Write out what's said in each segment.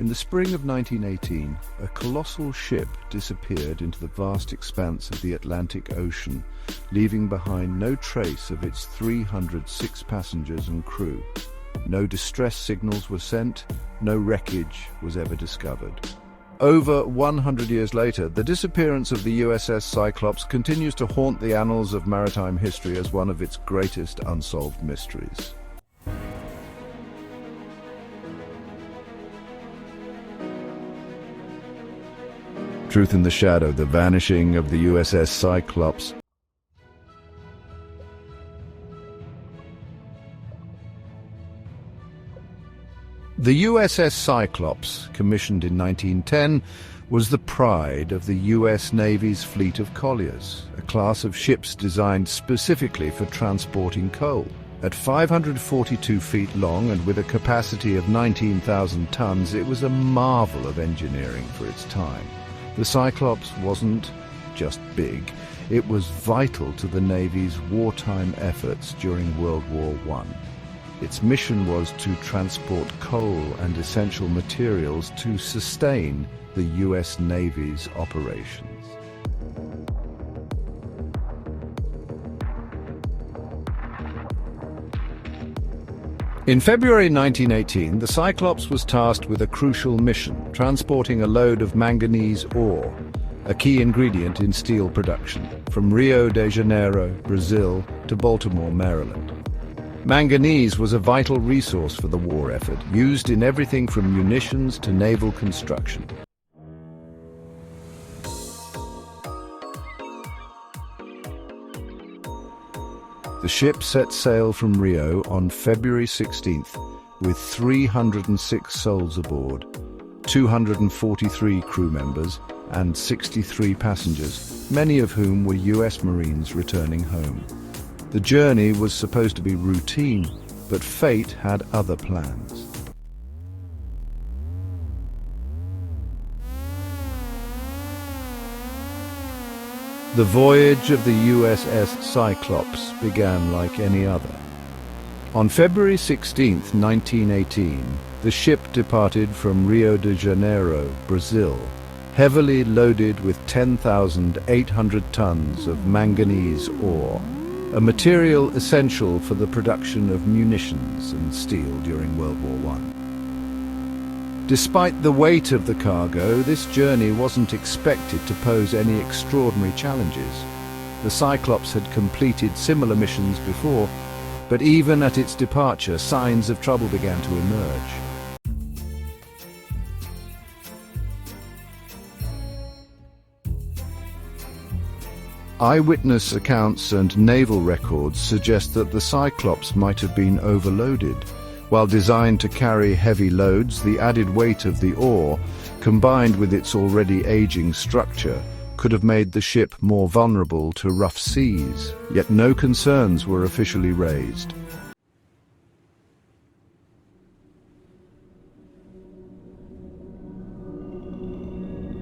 In the spring of 1918, a colossal ship disappeared into the vast expanse of the Atlantic Ocean, leaving behind no trace of its 306 passengers and crew. No distress signals were sent, no wreckage was ever discovered. Over 100 years later, the disappearance of the USS Cyclops continues to haunt the annals of maritime history as one of its greatest unsolved mysteries. Truth in the Shadow: The Vanishing of the USS Cyclops. The USS Cyclops, commissioned in 1910, was the pride of the US Navy's fleet of colliers, a class of ships designed specifically for transporting coal. At 542 feet long and with a capacity of 19,000 tons, it was a marvel of engineering for its time. The Cyclops wasn't just big, it was vital to the Navy's wartime efforts during World War I. Its mission was to transport coal and essential materials to sustain the US Navy's operations. In February 1918, the Cyclops was tasked with a crucial mission, transporting a load of manganese ore, a key ingredient in steel production, from Rio de Janeiro, Brazil, to Baltimore, Maryland. Manganese was a vital resource for the war effort, used in everything from munitions to naval construction. The ship set sail from Rio on February 16th with 306 souls aboard, 243 crew members and 63 passengers, many of whom were US Marines returning home. The journey was supposed to be routine, but fate had other plans. The voyage of the USS Cyclops began like any other. On February 16, 1918, the ship departed from Rio de Janeiro, Brazil, heavily loaded with 10,800 tons of manganese ore, a material essential for the production of munitions and steel during World War I. Despite the weight of the cargo, this journey wasn't expected to pose any extraordinary challenges. The Cyclops had completed similar missions before, but even at its departure, signs of trouble began to emerge. Eyewitness accounts and naval records suggest that the Cyclops might have been overloaded. While designed to carry heavy loads, the added weight of the ore, combined with its already aging structure, could have made the ship more vulnerable to rough seas, yet no concerns were officially raised.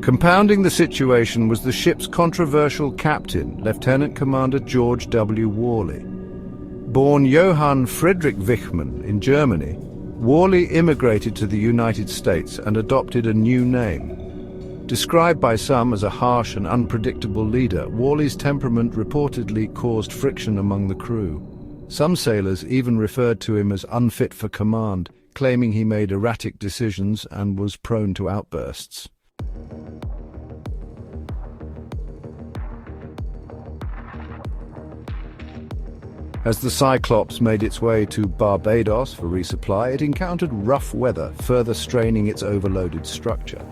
Compounding the situation was the ship's controversial captain, Lieutenant Commander George W. Worley. Born Johann Friedrich Wichmann in Germany, Worley immigrated to the United States and adopted a new name. Described by some as a harsh and unpredictable leader, Worley's temperament reportedly caused friction among the crew. Some sailors even referred to him as unfit for command, claiming he made erratic decisions and was prone to outbursts. As the Cyclops made its way to Barbados for resupply, it encountered rough weather, further straining its overloaded structure.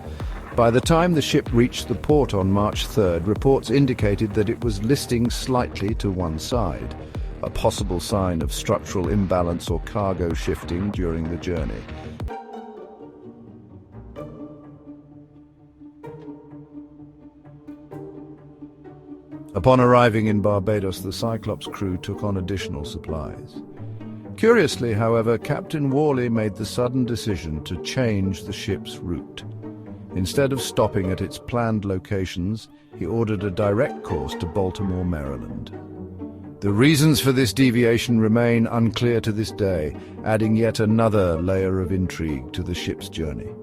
By the time the ship reached the port on March 3rd, reports indicated that it was listing slightly to one side, a possible sign of structural imbalance or cargo shifting during the journey. Upon arriving in Barbados, the Cyclops crew took on additional supplies. Curiously, however, Captain Worley made the sudden decision to change the ship's route. Instead of stopping at its planned locations, he ordered a direct course to Baltimore, Maryland. The reasons for this deviation remain unclear to this day, adding yet another layer of intrigue to the ship's journey.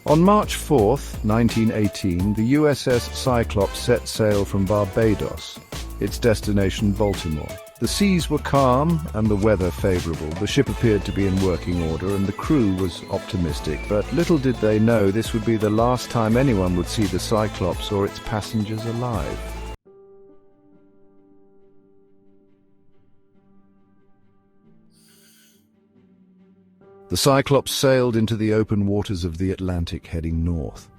On March 4th, 1918, the USS Cyclops set sail from Barbados, its destination Baltimore. The seas were calm and the weather favorable. The ship appeared to be in working order and the crew was optimistic, but little did they know this would be the last time anyone would see the Cyclops or its passengers alive. The Cyclops sailed into the open waters of the Atlantic heading north.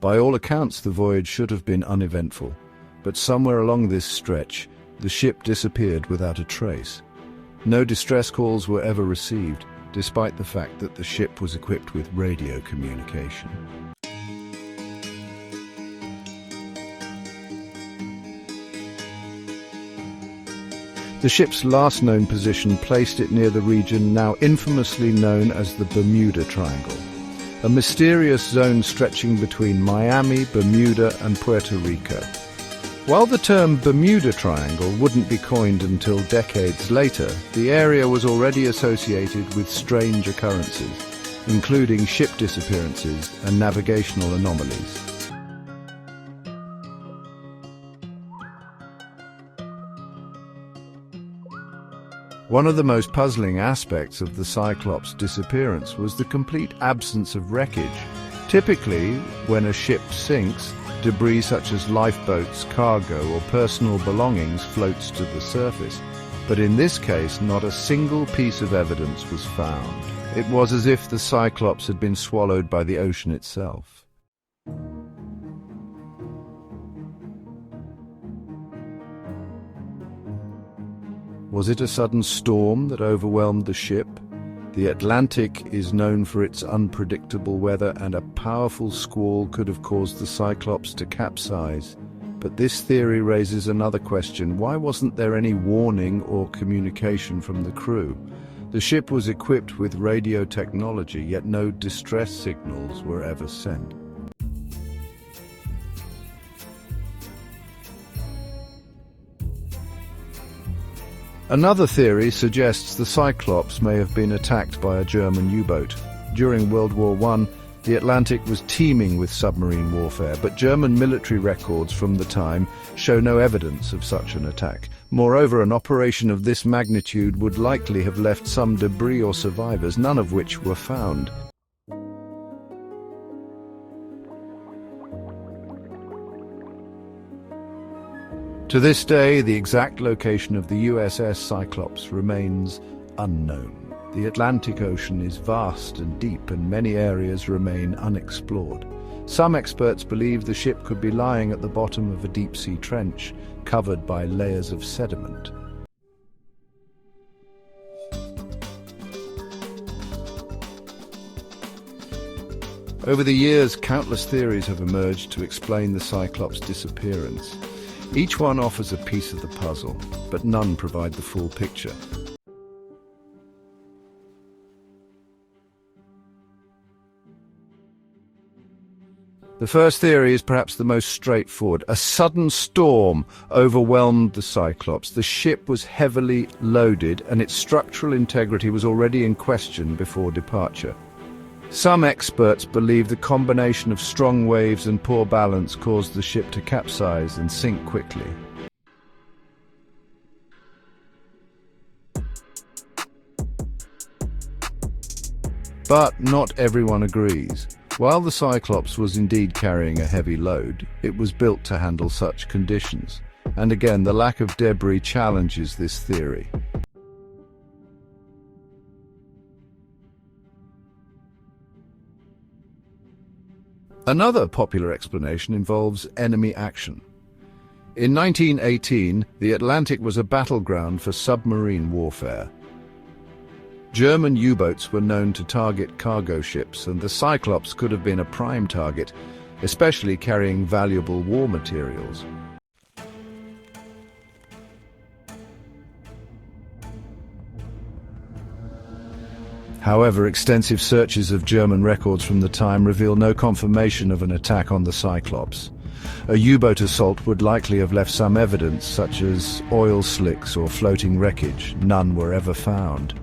By all accounts, the voyage should have been uneventful, but somewhere along this stretch, the ship disappeared without a trace. No distress calls were ever received, despite the fact that the ship was equipped with radio communication. The ship's last known position placed it near the region now infamously known as the Bermuda Triangle, a mysterious zone stretching between Miami, Bermuda, and Puerto Rico. While the term Bermuda Triangle wouldn't be coined until decades later, the area was already associated with strange occurrences, including ship disappearances and navigational anomalies. One of the most puzzling aspects of the Cyclops' disappearance was the complete absence of wreckage. Typically, when a ship sinks, debris such as lifeboats, cargo, or personal belongings floats to the surface. But in this case, not a single piece of evidence was found. It was as if the Cyclops had been swallowed by the ocean itself. Was it a sudden storm that overwhelmed the ship? The Atlantic is known for its unpredictable weather, and a powerful squall could have caused the Cyclops to capsize. But this theory raises another question. Why wasn't there any warning or communication from the crew? The ship was equipped with radio technology, yet no distress signals were ever sent. Another theory suggests the Cyclops may have been attacked by a German U-boat. During World War I, the Atlantic was teeming with submarine warfare, but German military records from the time show no evidence of such an attack. Moreover, an operation of this magnitude would likely have left some debris or survivors, none of which were found. To this day, the exact location of the USS Cyclops remains unknown. The Atlantic Ocean is vast and deep, and many areas remain unexplored. Some experts believe the ship could be lying at the bottom of a deep-sea trench, covered by layers of sediment. Over the years, countless theories have emerged to explain the Cyclops' disappearance. Each one offers a piece of the puzzle, but none provide the full picture. The first theory is perhaps the most straightforward. A sudden storm overwhelmed the Cyclops. The ship was heavily loaded, and its structural integrity was already in question before departure. Some experts believe the combination of strong waves and poor balance caused the ship to capsize and sink quickly. But not everyone agrees. While the Cyclops was indeed carrying a heavy load, it was built to handle such conditions. And again, the lack of debris challenges this theory. Another popular explanation involves enemy action. In 1918, the Atlantic was a battleground for submarine warfare. German U-boats were known to target cargo ships, and the Cyclops could have been a prime target, especially carrying valuable war materials. However, extensive searches of German records from the time reveal no confirmation of an attack on the Cyclops. A U-boat assault would likely have left some evidence, such as oil slicks or floating wreckage. None were ever found.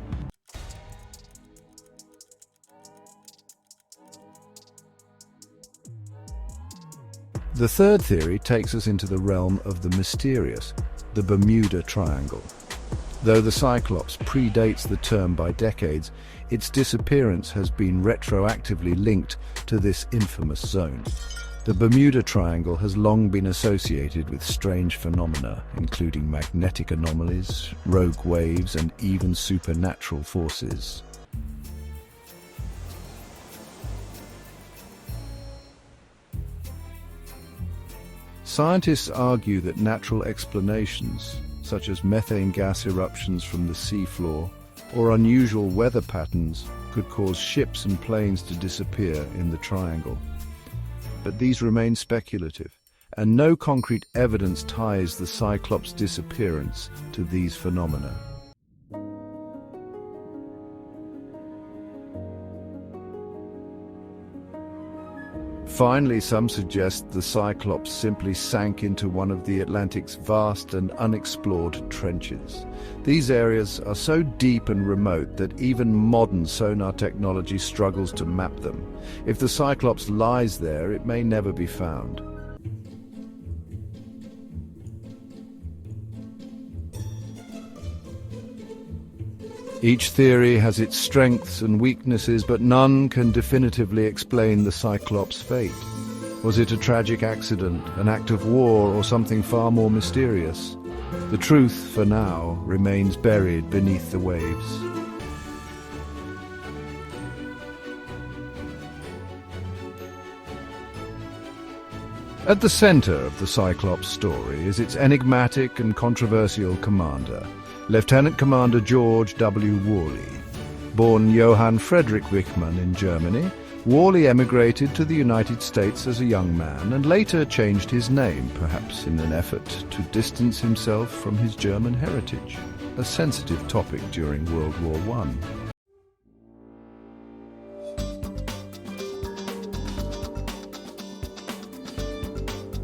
The third theory takes us into the realm of the mysterious, the Bermuda Triangle. Though the Cyclops predates the term by decades, its disappearance has been retroactively linked to this infamous zone. The Bermuda Triangle has long been associated with strange phenomena, including magnetic anomalies, rogue waves, and even supernatural forces. Scientists argue that natural explanations, such as methane gas eruptions from the seafloor or unusual weather patterns, could cause ships and planes to disappear in the triangle. But these remain speculative, and no concrete evidence ties the Cyclops' disappearance to these phenomena. Finally, some suggest the Cyclops simply sank into one of the Atlantic's vast and unexplored trenches. These areas are so deep and remote that even modern sonar technology struggles to map them. If the Cyclops lies there, it may never be found. Each theory has its strengths and weaknesses, but none can definitively explain the Cyclops' fate. Was it a tragic accident, an act of war, or something far more mysterious? The truth, for now, remains buried beneath the waves. At the center of the Cyclops story is its enigmatic and controversial commander, Lieutenant Commander George W. Worley. Born Johann Friedrich Wichmann in Germany, Worley emigrated to the United States as a young man and later changed his name, perhaps in an effort to distance himself from his German heritage, a sensitive topic during World War I.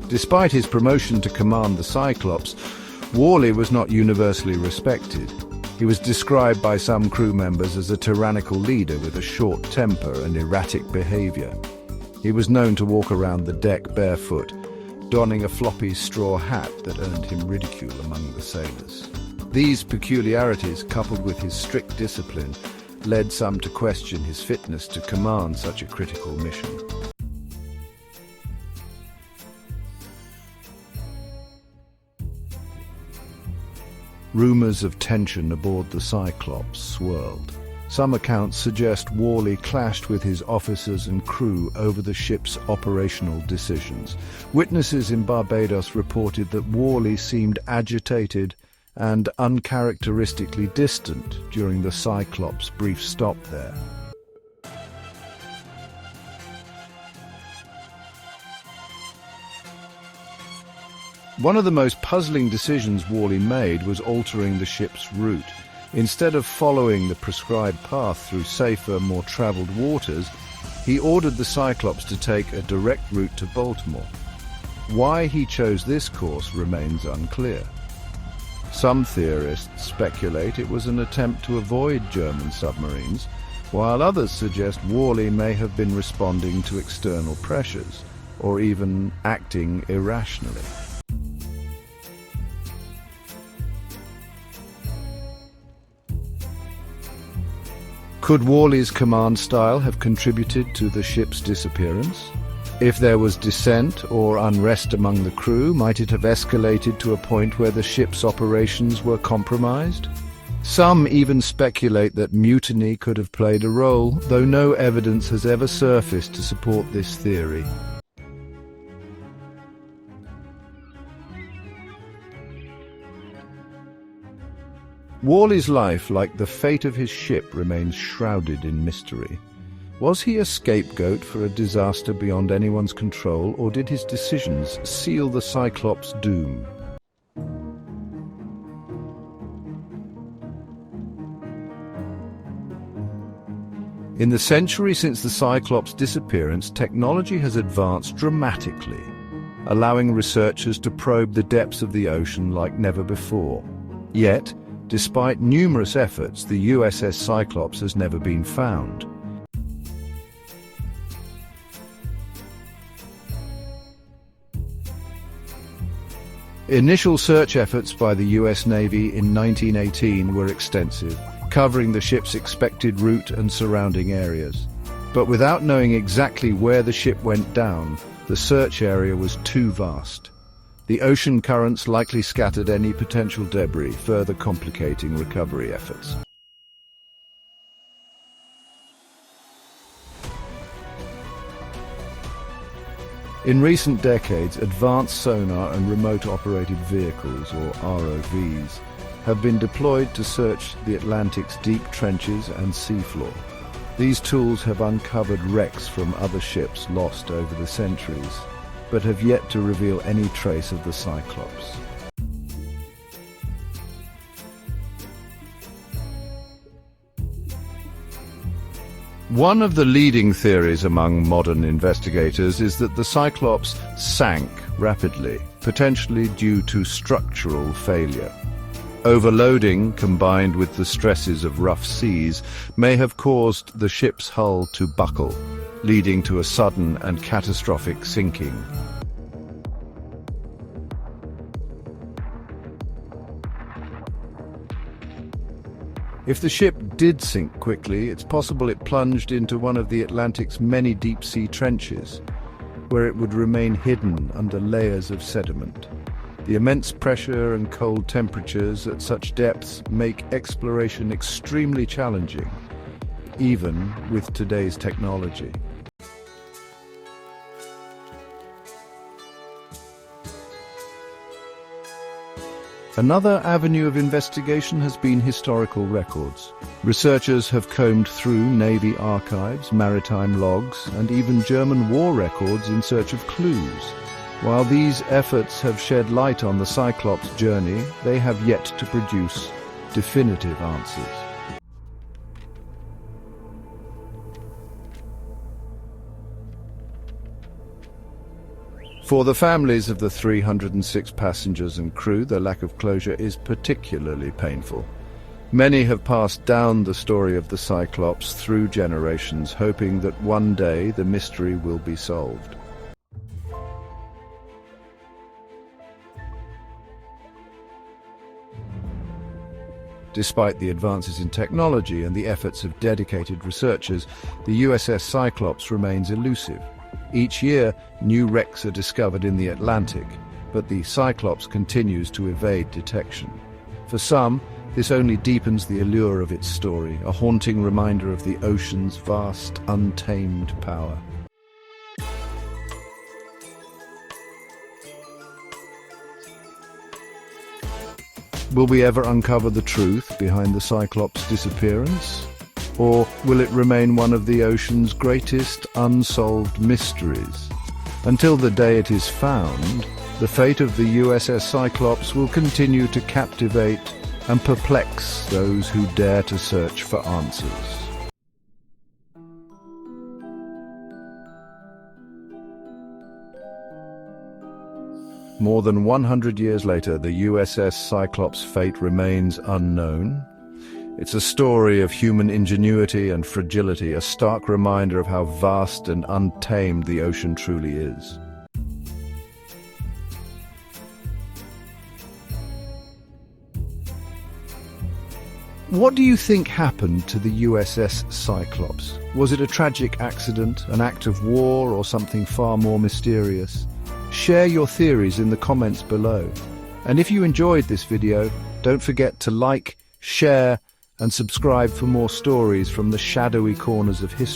Despite his promotion to command the Cyclops, Worley was not universally respected. He was described by some crew members as a tyrannical leader with a short temper and erratic behavior. He was known to walk around the deck barefoot, donning a floppy straw hat that earned him ridicule among the sailors. These peculiarities, coupled with his strict discipline, led some to question his fitness to command such a critical mission. Rumors of tension aboard the Cyclops swirled. Some accounts suggest Worley clashed with his officers and crew over the ship's operational decisions. Witnesses in Barbados reported that Worley seemed agitated and uncharacteristically distant during the Cyclops' brief stop there. One of the most puzzling decisions Worley made was altering the ship's route. Instead of following the prescribed path through safer, more traveled waters, he ordered the Cyclops to take a direct route to Baltimore. Why he chose this course remains unclear. Some theorists speculate it was an attempt to avoid German submarines, while others suggest Worley may have been responding to external pressures, or even acting irrationally. Could Worley's command style have contributed to the ship's disappearance? If there was dissent or unrest among the crew, might it have escalated to a point where the ship's operations were compromised? Some even speculate that mutiny could have played a role, though no evidence has ever surfaced to support this theory. Worley's life, like the fate of his ship, remains shrouded in mystery. Was he a scapegoat for a disaster beyond anyone's control, or did his decisions seal the Cyclops' doom? In the century since the Cyclops' disappearance, technology has advanced dramatically, allowing researchers to probe the depths of the ocean like never before. Yet, despite numerous efforts, the USS Cyclops has never been found. Initial search efforts by the US Navy in 1918 were extensive, covering the ship's expected route and surrounding areas. But without knowing exactly where the ship went down, the search area was too vast. The ocean currents likely scattered any potential debris, further complicating recovery efforts. In recent decades, advanced sonar and remote-operated vehicles, or ROVs, have been deployed to search the Atlantic's deep trenches and seafloor. These tools have uncovered wrecks from other ships lost over the centuries, but have yet to reveal any trace of the Cyclops. One of the leading theories among modern investigators is that the Cyclops sank rapidly, potentially due to structural failure. Overloading, combined with the stresses of rough seas, may have caused the ship's hull to buckle, leading to a sudden and catastrophic sinking. If the ship did sink quickly, it's possible it plunged into one of the Atlantic's many deep-sea trenches, where it would remain hidden under layers of sediment. The immense pressure and cold temperatures at such depths make exploration extremely challenging, even with today's technology. Another avenue of investigation has been historical records. Researchers have combed through Navy archives, maritime logs, and even German war records in search of clues. While these efforts have shed light on the Cyclops journey, they have yet to produce definitive answers. For the families of the 306 passengers and crew, the lack of closure is particularly painful. Many have passed down the story of the Cyclops through generations, hoping that one day the mystery will be solved. Despite the advances in technology and the efforts of dedicated researchers, the USS Cyclops remains elusive. Each year, new wrecks are discovered in the Atlantic, but the Cyclops continues to evade detection. For some, this only deepens the allure of its story, a haunting reminder of the ocean's vast, untamed power. Will we ever uncover the truth behind the Cyclops' disappearance? Or will it remain one of the ocean's greatest unsolved mysteries? Until the day it is found, the fate of the USS Cyclops will continue to captivate and perplex those who dare to search for answers. More than 100 years later, the USS Cyclops' fate remains unknown. It's a story of human ingenuity and fragility, a stark reminder of how vast and untamed the ocean truly is. What do you think happened to the USS Cyclops? Was it a tragic accident, an act of war, or something far more mysterious? Share your theories in the comments below. And if you enjoyed this video, don't forget to like, share, and subscribe for more stories from the shadowy corners of history.